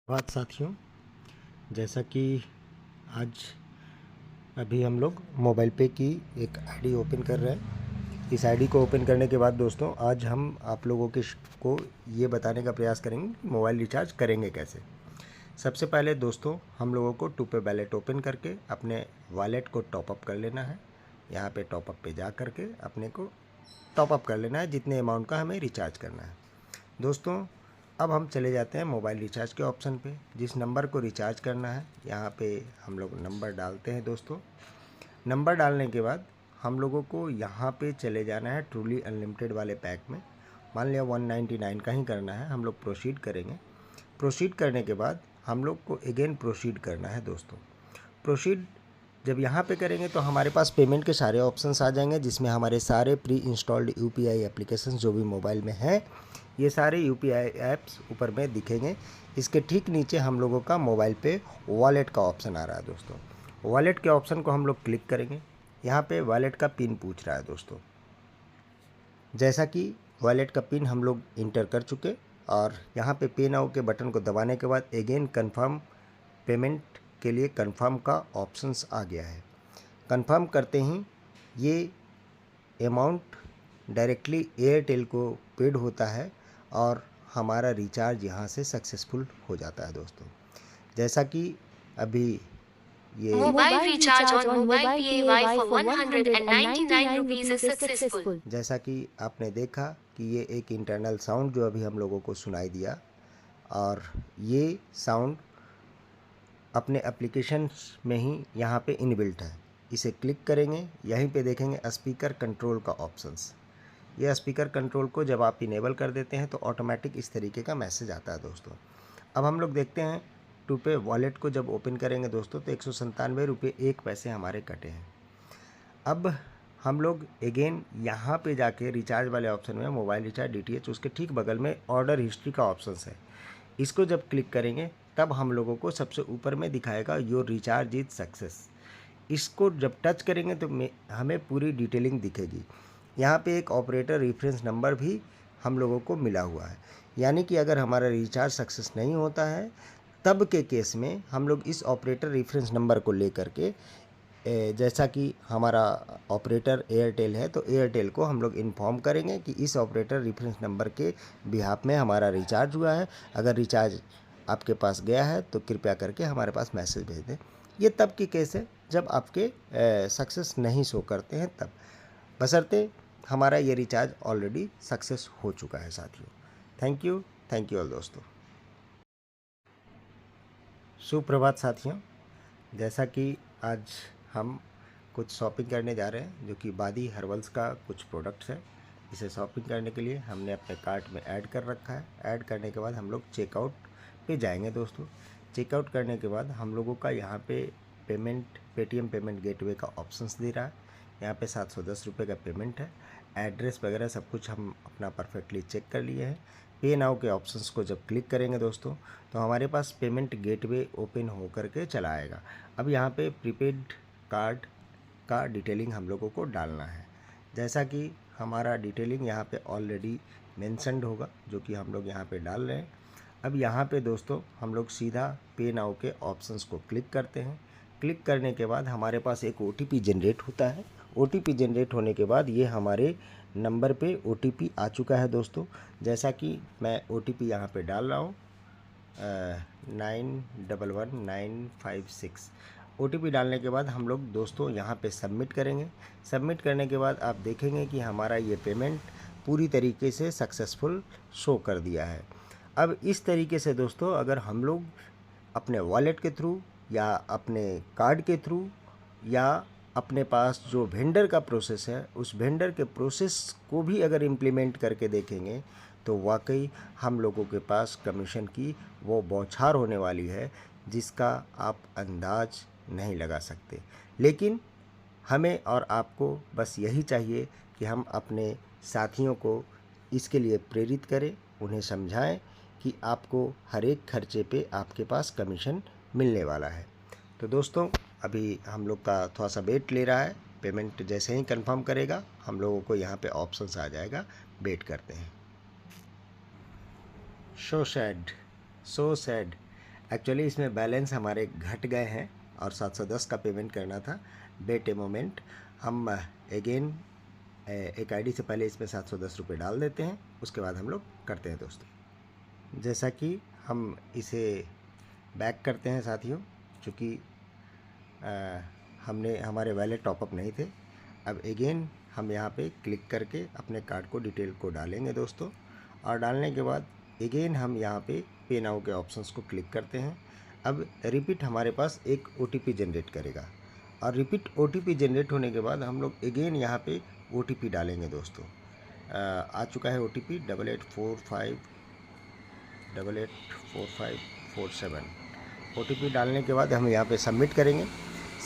बात साथियों, जैसा कि आज अभी हम लोग मोबाइल पे की एक आईडी ओपन कर रहे हैं। इस आईडी को ओपन करने के बाद दोस्तों आज हम आप लोगों को ये बताने का प्रयास करेंगे कि मोबाइल रिचार्ज करेंगे कैसे। सबसे पहले दोस्तों हम लोगों को टू पे वॉलेट ओपन करके अपने वॉलेट को टॉपअप कर लेना है। यहाँ पे टॉपअप पे जा करके अपने को टॉपअप कर लेना है जितने अमाउंट का हमें रिचार्ज करना है। दोस्तों अब हम चले जाते हैं मोबाइल रिचार्ज के ऑप्शन पे। जिस नंबर को रिचार्ज करना है यहाँ पे हम लोग नंबर डालते हैं। दोस्तों नंबर डालने के बाद हम लोगों को यहाँ पे चले जाना है ट्रूली अनलिमिटेड वाले पैक में। मान लिया 199 का ही करना है, हम लोग प्रोसीड करेंगे। प्रोसीड करने के बाद हम लोग को अगेन प्रोसीड करना है। दोस्तों प्रोसीड जब यहाँ पे करेंगे तो हमारे पास पेमेंट के सारे ऑप्शंस आ जाएंगे, जिसमें हमारे सारे प्री इंस्टॉल्ड यूपीआई एप्लीकेशंस जो भी मोबाइल में हैं ये सारे यूपीआई ऐप्स ऊपर में दिखेंगे। इसके ठीक नीचे हम लोगों का मोबाइल पे वॉलेट का ऑप्शन आ रहा है। दोस्तों वॉलेट के ऑप्शन को हम लोग क्लिक करेंगे। यहाँ पे वॉलेट का पिन पूछ रहा है। दोस्तों जैसा कि वॉलेट का पिन हम लोग इंटर कर चुके और यहाँ पे पे नाउ के बटन को दबाने के बाद अगेन कन्फर्म पेमेंट के लिए कन्फर्म का ऑप्शंस आ गया है। कन्फर्म करते ही ये अमाउंट डायरेक्टली एयरटेल को पेड होता है और हमारा रिचार्ज यहाँ से सक्सेसफुल हो जाता है। दोस्तों जैसा कि अभी ये Mobile recharge on mobile PAY for 199 rupees is successful. जैसा कि आपने देखा कि ये एक इंटरनल साउंड जो अभी हम लोगों को सुनाई दिया और ये साउंड अपने एप्लीकेशंस में ही यहाँ पे इनबिल्ट है। इसे क्लिक करेंगे, यहीं पे देखेंगे स्पीकर कंट्रोल का ऑप्शंस। ये स्पीकर कंट्रोल को जब आप इनेबल कर देते हैं तो ऑटोमेटिक इस तरीके का मैसेज आता है। दोस्तों अब हम लोग देखते हैं टू पे वॉलेट को जब ओपन करेंगे दोस्तों तो 197 रुपये 1 पैसे हमारे कटे हैं। अब हम लोग अगेन यहाँ पे जाके रिचार्ज वाले ऑप्शन में मोबाइल रिचार्ज डीटीएच, उसके ठीक बगल में ऑर्डर हिस्ट्री का ऑप्शन है। इसको जब क्लिक करेंगे तब हम लोगों को सबसे ऊपर में दिखाएगा योर रिचार्ज इज सक्सेस। इसको जब टच करेंगे तो हमें पूरी डिटेलिंग दिखेगी। यहाँ पे एक ऑपरेटर रेफरेंस नंबर भी हम लोगों को मिला हुआ है, यानी कि अगर हमारा रिचार्ज सक्सेस नहीं होता है तब के केस में हम लोग इस ऑपरेटर रेफरेंस नंबर को लेकर के जैसा कि हमारा ऑपरेटर एयरटेल है तो एयरटेल को हम लोग इन्फॉर्म करेंगे कि इस ऑपरेटर रेफरेंस नंबर के बिहाफ में हमारा रिचार्ज हुआ है। अगर रिचार्ज आपके पास गया है तो कृपया करके हमारे पास मैसेज भेज दें। ये तब की केस है जब आपके सक्सेस नहीं शो करते हैं तब, बशर्ते हमारा ये रिचार्ज ऑलरेडी सक्सेस हो चुका है। साथियों थैंक यू ऑल। दोस्तों सुप्रभात साथियों, जैसा कि आज हम कुछ शॉपिंग करने जा रहे हैं जो कि बादी हर्बल्स का कुछ प्रोडक्ट्स है। इसे शॉपिंग करने के लिए हमने अपने कार्ट में ऐड कर रखा है। ऐड करने के बाद हम लोग चेकआउट पे जाएंगे। दोस्तों चेकआउट करने के बाद हम लोगों का यहाँ पे पेमेंट पेटीएम पेमेंट गेटवे का ऑप्शंस दे रहा है। यहाँ पे 710 रुपये का पेमेंट है। एड्रेस वगैरह सब कुछ हम अपना परफेक्टली चेक कर लिए हैं। पे नाउ के ऑप्शंस को जब क्लिक करेंगे दोस्तों तो हमारे पास पेमेंट गेटवे ओपन हो करके चला आएगा। अब यहाँ पे प्रीपेड कार्ड का डिटेलिंग हम लोगों को डालना है। जैसा कि हमारा डिटेलिंग यहाँ पे ऑलरेडी मेंशन्ड होगा जो कि हम लोग यहाँ पे डाल रहे हैं। अब यहाँ पे दोस्तों हम लोग सीधा पे नाउ के ऑप्शंस को क्लिक करते हैं। क्लिक करने के बाद हमारे पास एक OTP जनरेट होता है। OTP जनरेट होने के बाद ये हमारे नंबर पे OTP आ चुका है। दोस्तों जैसा कि मैं OTP यहाँ पे डाल रहा हूँ 911956। OTP डालने के बाद हम लोग दोस्तों यहाँ पे सबमिट करेंगे। सबमिट करने के बाद आप देखेंगे कि हमारा ये पेमेंट पूरी तरीके से सक्सेसफुल शो कर दिया है। अब इस तरीके से दोस्तों अगर हम लोग अपने वॉलेट के थ्रू या अपने कार्ड के थ्रू या अपने पास जो वेंडर का प्रोसेस है उस वेंडर के प्रोसेस को भी अगर इम्प्लीमेंट करके देखेंगे तो वाकई हम लोगों के पास कमीशन की वो बौछार होने वाली है जिसका आप अंदाज नहीं लगा सकते। लेकिन हमें और आपको बस यही चाहिए कि हम अपने साथियों को इसके लिए प्रेरित करें, उन्हें समझाएं कि आपको हर एक खर्चे पे आपके पास कमीशन मिलने वाला है। तो दोस्तों अभी हम लोग का थोड़ा सा वेट ले रहा है। पेमेंट जैसे ही कंफर्म करेगा हम लोगों को यहाँ पे ऑप्शंस आ जाएगा। वेट करते हैं। सो सैड एक्चुअली इसमें बैलेंस हमारे घट गए हैं और 710 का पेमेंट करना था बेट ए मोमेंट। हम अगेन एक आईडी से पहले इसमें 710 रुपये डाल देते हैं, उसके बाद हम लोग करते हैं दोस्तों। जैसा कि हम इसे बैक करते हैं साथियों, चूँकि हमने हमारे वैलेट टॉपअप नहीं थे। अब अगेन हम यहाँ पे क्लिक करके अपने कार्ड को डिटेल को डालेंगे दोस्तों, और डालने के बाद अगेन हम यहाँ पे नाउ के ऑप्शंस को क्लिक करते हैं। अब रिपीट हमारे पास एक OTP जनरेट करेगा, और रिपीट OTP जनरेट होने के बाद हम लोग अगेन यहाँ पे OTP डालेंगे दोस्तों। आ चुका है OTP 884547। OTP डालने के बाद हम यहाँ पे सबमिट करेंगे।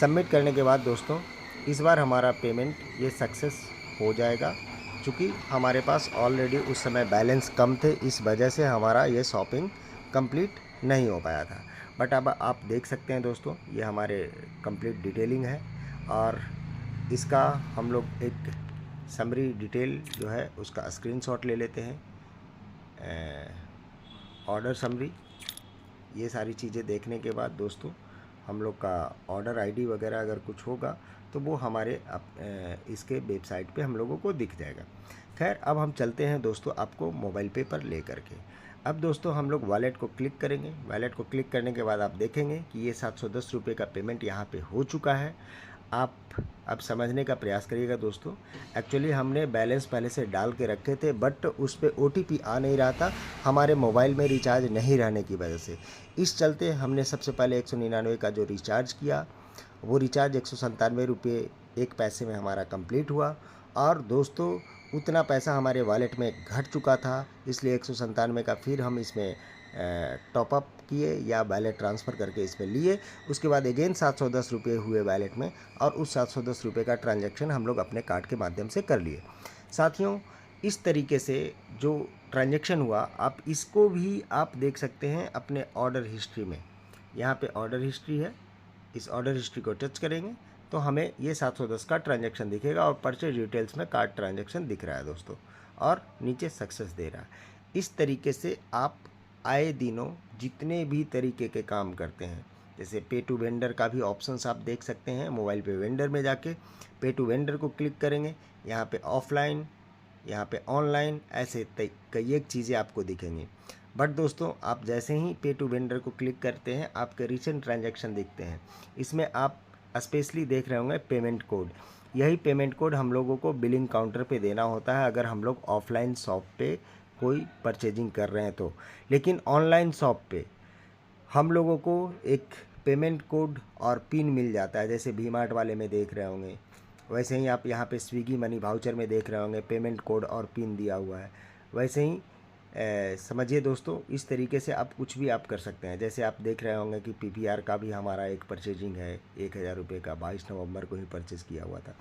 सबमिट करने के बाद दोस्तों इस बार हमारा पेमेंट ये सक्सेस हो जाएगा। चूँकि हमारे पास ऑलरेडी उस समय बैलेंस कम थे, इस वजह से हमारा ये शॉपिंग कंप्लीट नहीं हो पाया था। बट अब आप देख सकते हैं दोस्तों, ये हमारे कंप्लीट डिटेलिंग है, और इसका हम लोग एक समरी डिटेल जो है उसका स्क्रीनशॉट ले लेते हैं। ऑर्डर समरी, ये सारी चीज़ें देखने के बाद दोस्तों हम लोग का ऑर्डर आईडी वगैरह अगर कुछ होगा तो वो हमारे इसके वेबसाइट पे हम लोगों को दिख जाएगा। खैर, अब हम चलते हैं दोस्तों आपको मोबाइल पे पर ले करके। अब दोस्तों हम लोग वॉलेट को क्लिक करेंगे। वॉलेट को क्लिक करने के बाद आप देखेंगे कि ये 710 रुपये का पेमेंट यहाँ पे हो चुका है। आप अब समझने का प्रयास करिएगा दोस्तों। एक्चुअली हमने बैलेंस पहले से डाल के रखे थे, बट उस पर OTP आ नहीं रहा था हमारे मोबाइल में रिचार्ज नहीं रहने की वजह से। इस चलते हमने सबसे पहले 199 का जो रिचार्ज किया, वो रिचार्ज 197 रुपये 1 पैसे में हमारा कंप्लीट हुआ। और दोस्तों उतना पैसा हमारे वॉलेट में घट चुका था, इसलिए 197 का फिर हम इसमें टॉपअप किए या वैलेट ट्रांसफ़र करके इसमें लिए। उसके बाद अगेन 710 रुपये हुए वैलेट में, और उस 710 रुपये का ट्रांजैक्शन हम लोग अपने कार्ड के माध्यम से कर लिए। साथियों, इस तरीके से जो ट्रांजैक्शन हुआ, आप इसको भी आप देख सकते हैं अपने ऑर्डर हिस्ट्री में। यहाँ पे ऑर्डर हिस्ट्री है, इस ऑर्डर हिस्ट्री को टच करेंगे तो हमें ये 710 का ट्रांजैक्शन दिखेगा, और परचेज डिटेल्स में कार्ड ट्रांजैक्शन दिख रहा है दोस्तों, और नीचे सक्सेस दे रहा है। इस तरीके से आप आए दिनों जितने भी तरीके के काम करते हैं, जैसे पे टू वेंडर का भी ऑप्शंस आप देख सकते हैं। मोबाइल पे वेंडर में जाके पे टू वेंडर को क्लिक करेंगे, यहाँ पे ऑफलाइन, यहाँ पे ऑनलाइन, ऐसे कई एक चीज़ें आपको दिखेंगी। बट दोस्तों आप जैसे ही पे टू वेंडर को क्लिक करते हैं, आपके रिसेंट ट्रांजैक्शन दिखते हैं। इसमें आप स्पेशली देख रहे होंगे पेमेंट कोड। यही पेमेंट कोड हम लोगों को बिलिंग काउंटर पे देना होता है अगर हम लोग ऑफलाइन शॉप पे कोई परचेजिंग कर रहे हैं तो। लेकिन ऑनलाइन शॉप पे हम लोगों को एक पेमेंट कोड और पिन मिल जाता है, जैसे वी-मार्ट वाले में देख रहे होंगे, वैसे ही आप यहाँ पे स्विगी मनी वाउचर में देख रहे होंगे पेमेंट कोड और पिन दिया हुआ है। वैसे ही समझिए दोस्तों, इस तरीके से आप कुछ भी आप कर सकते हैं। जैसे आप देख रहे होंगे कि PPR का भी हमारा एक परचेजिंग है 1000 रुपये का, 22 नवंबर को ही परचेज़ किया हुआ था।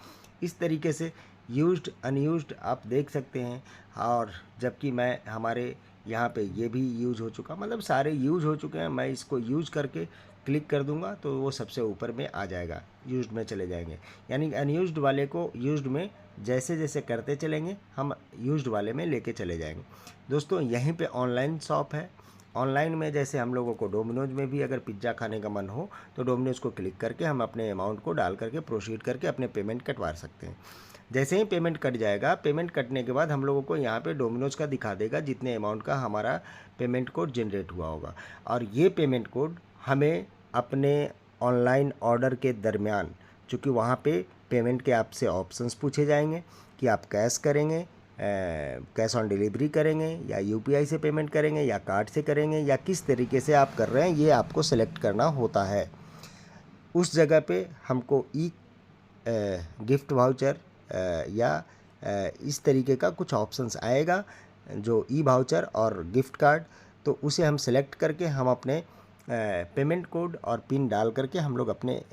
इस तरीके से यूज्ड अनयूज्ड आप देख सकते हैं। और जबकि मैं हमारे यहाँ पे ये भी यूज़ हो चुका, मतलब सारे यूज़ हो चुके हैं। मैं इसको यूज़ करके क्लिक कर दूंगा तो वो सबसे ऊपर में आ जाएगा, यूज्ड में चले जाएंगे। यानी अनयूज्ड वाले को यूज्ड में जैसे जैसे करते चलेंगे, हम यूज्ड वाले में लेके चले जाएंगे। दोस्तों यहीं पे ऑनलाइन शॉप है। ऑनलाइन में जैसे हम लोगों को डोमिनोज में भी अगर पिज़्ज़ा खाने का मन हो तो डोमिनोज को क्लिक करके हम अपने अमाउंट को डाल करके प्रोसीड करके अपने पेमेंट कटवा सकते हैं। जैसे ही पेमेंट कट जाएगा, पेमेंट कटने के बाद हम लोगों को यहाँ पे डोमिनोज का दिखा देगा जितने अमाउंट का हमारा पेमेंट कोड जनरेट हुआ होगा। और ये पेमेंट कोड हमें अपने ऑनलाइन ऑर्डर के दरमियान, चूँकि वहाँ पे पेमेंट के आपसे ऑप्शंस पूछे जाएंगे कि आप कैश करेंगे, कैश ऑन डिलीवरी करेंगे, या UPI से पेमेंट करेंगे, या कार्ड से करेंगे, या किस तरीके से आप कर रहे हैं, ये आपको सेलेक्ट करना होता है। उस जगह पे हमको गिफ्ट वाउचर या इस तरीके का कुछ ऑप्शंस आएगा, जो वाउचर और गिफ्ट कार्ड, तो उसे हम सेलेक्ट करके हम अपने पेमेंट कोड और पिन डाल करके हम लोग अपने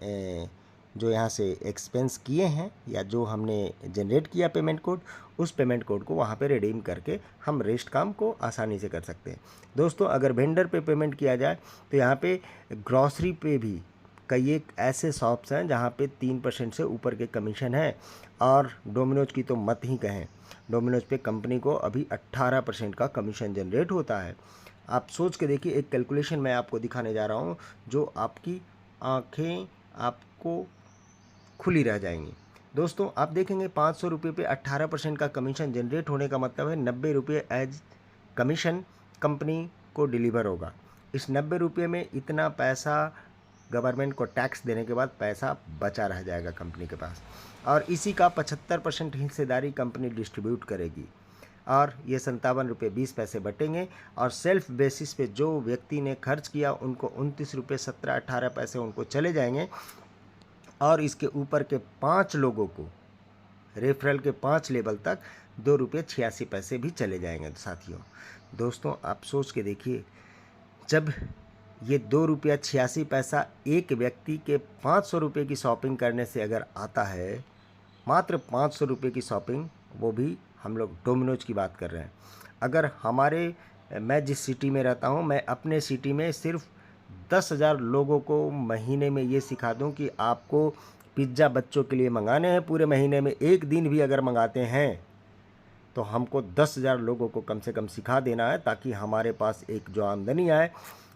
जो यहाँ से एक्सपेंस किए हैं या जो हमने जनरेट किया पेमेंट कोड, उस पेमेंट कोड को वहाँ पे रिडीम करके हम रेस्ट काम को आसानी से कर सकते हैं। दोस्तों अगर वेंडर पे पेमेंट किया जाए तो यहाँ पे ग्रॉसरी पे भी कई एक ऐसे शॉप्स हैं जहाँ पे 3% से ऊपर के कमीशन है, और डोमिनोज की तो मत ही कहें। डोमिनोज पे कंपनी को अभी 18% का कमीशन जनरेट होता है। आप सोच के देखिए, एक कैलकुलेशन मैं आपको दिखाने जा रहा हूँ जो आपकी आँखें आपको खुली रह जाएंगी। दोस्तों आप देखेंगे 500 रुपये पे 18% का कमीशन जनरेट होने का मतलब है 90 रुपये एज कमीशन कंपनी को डिलीवर होगा। इस 90 रुपये में इतना पैसा गवर्नमेंट को टैक्स देने के बाद पैसा बचा रह जाएगा कंपनी के पास, और इसी का 75% हिस्सेदारी कंपनी डिस्ट्रीब्यूट करेगी, और ये 57 रुपये 20 पैसे बटेंगे, और सेल्फ बेसिस पे जो व्यक्ति ने खर्च किया उनको 29 रुपये 17-18 पैसे उनको चले जाएंगे, और इसके ऊपर के 5 लोगों को रेफरल के 5 लेवल तक 2 रुपये 86 पैसे भी चले जाएंगे। साथियों दोस्तों आप सोच के देखिए, जब ये 2 रुपया 86 पैसा एक व्यक्ति के 500 रुपये की शॉपिंग करने से अगर आता है, मात्र 500 रुपये की शॉपिंग, वो भी हम लोग डोमिनोज की बात कर रहे हैं। अगर मैं जिस सिटी में रहता हूँ, मैं अपने सिटी में सिर्फ 10,000 लोगों को महीने में ये सिखा दूँ कि आपको पिज़्ज़ा बच्चों के लिए मंगाने हैं, पूरे महीने में एक दिन भी अगर मंगाते हैं तो हमको 10,000 लोगों को कम से कम सिखा देना है, ताकि हमारे पास एक जो आमदनी आए,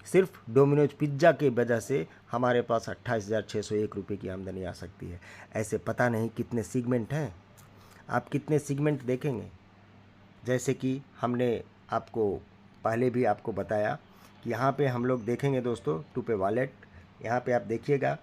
सिर्फ डोमिनोज पिज़्ज़ा की वजह से हमारे पास 28,601 रुपये की आमदनी आ सकती है। ऐसे पता नहीं कितने सेगमेंट हैं, आप कितने सेगमेंट देखेंगे। जैसे कि हमने आपको पहले भी आपको बताया कि यहाँ पे हम लोग देखेंगे दोस्तों, टू पे वॉलेट, यहाँ पे आप देखिएगा,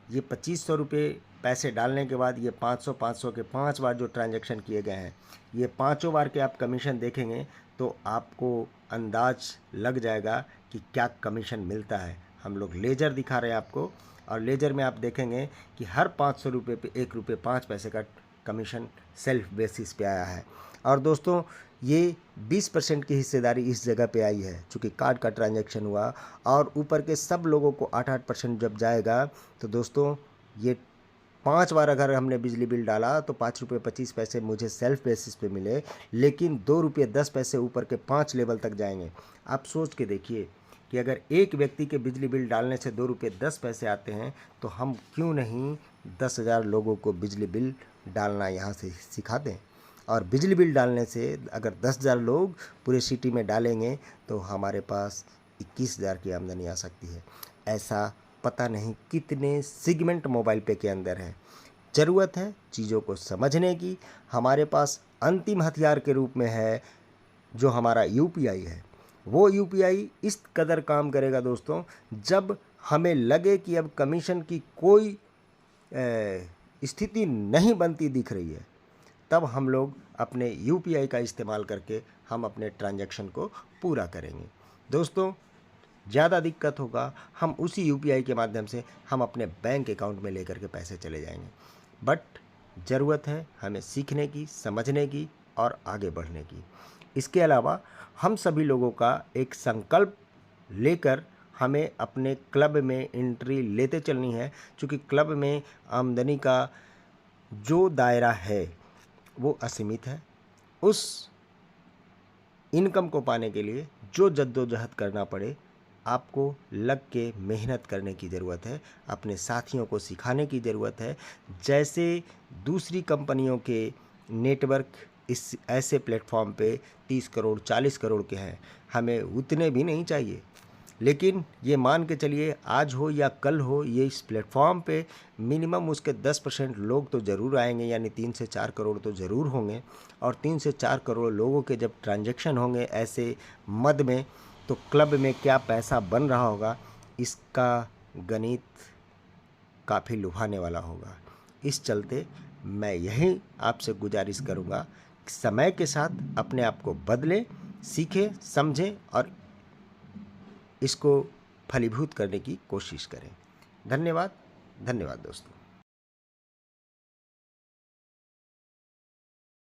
ये 2500 रुपये पैसे डालने के बाद ये 500 के 5 बार जो ट्रांजैक्शन किए गए हैं, ये 5 बार के आप कमीशन देखेंगे तो आपको अंदाज लग जाएगा कि क्या कमीशन मिलता है। हम लोग लेजर दिखा रहे हैं आपको, और लेजर में आप देखेंगे कि हर 500 रुपये पे 1 रुपये 5 पैसे का कमीशन सेल्फ बेसिस पे आया है। और दोस्तों ये 20% की हिस्सेदारी इस जगह पे आई है, चूँकि कार्ड का ट्रांजैक्शन हुआ, और ऊपर के सब लोगों को 8% जब जाएगा तो दोस्तों ये 5 बार अगर हमने बिजली बिल डाला तो 5 रुपये 25 पैसे मुझे सेल्फ बेसिस पे मिले, लेकिन 2 रुपये 10 पैसे ऊपर के 5 लेवल तक जाएंगे। आप सोच के देखिए कि अगर एक व्यक्ति के बिजली बिल डालने से 2 रुपये 10 पैसे आते हैं, तो हम क्यों नहीं 10,000 लोगों को बिजली बिल डालना यहाँ से सिखा दें। और बिजली बिल डालने से अगर 10,000 लोग पूरे सिटी में डालेंगे तो हमारे पास 21,000 की आमदनी आ सकती है। ऐसा पता नहीं कितने सेगमेंट मोबाइल पे के अंदर है। ज़रूरत है चीज़ों को समझने की। हमारे पास अंतिम हथियार के रूप में है जो हमारा UPI है। वो UPI इस कदर काम करेगा दोस्तों, जब हमें लगे कि अब कमीशन की कोई स्थिति नहीं बनती दिख रही है, तब हम लोग अपने UPI का इस्तेमाल करके हम अपने ट्रांजैक्शन को पूरा करेंगे। दोस्तों ज़्यादा दिक्कत होगा, हम उसी UPI के माध्यम से हम अपने बैंक अकाउंट में लेकर के पैसे चले जाएंगे। बट ज़रूरत है हमें सीखने की, समझने की और आगे बढ़ने की। इसके अलावा हम सभी लोगों का एक संकल्प लेकर हमें अपने क्लब में एंट्री लेते चलनी है, क्योंकि क्लब में आमदनी का जो दायरा है वो असीमित है। उस इनकम को पाने के लिए जो जद्दोजहद करना पड़े, आपको लग के मेहनत करने की ज़रूरत है, अपने साथियों को सिखाने की ज़रूरत है। जैसे दूसरी कंपनियों के नेटवर्क इस ऐसे प्लेटफॉर्म पे 30 करोड़ 40 करोड़ के हैं, हमें उतने भी नहीं चाहिए। लेकिन ये मान के चलिए आज हो या कल हो, ये इस प्लेटफॉर्म पे मिनिमम उसके 10% लोग तो ज़रूर आएंगे, यानी 3 से 4 करोड़ तो ज़रूर होंगे। और 3 से 4 करोड़ लोगों के जब ट्रांजैक्शन होंगे ऐसे मद में, तो क्लब में क्या पैसा बन रहा होगा, इसका गणित काफ़ी लुभाने वाला होगा। इस चलते मैं यही आपसे गुजारिश करूँगा कि समय के साथ अपने आप को बदलें, सीखें, समझें और इसको फलीभूत करने की कोशिश करें। धन्यवाद दोस्तों।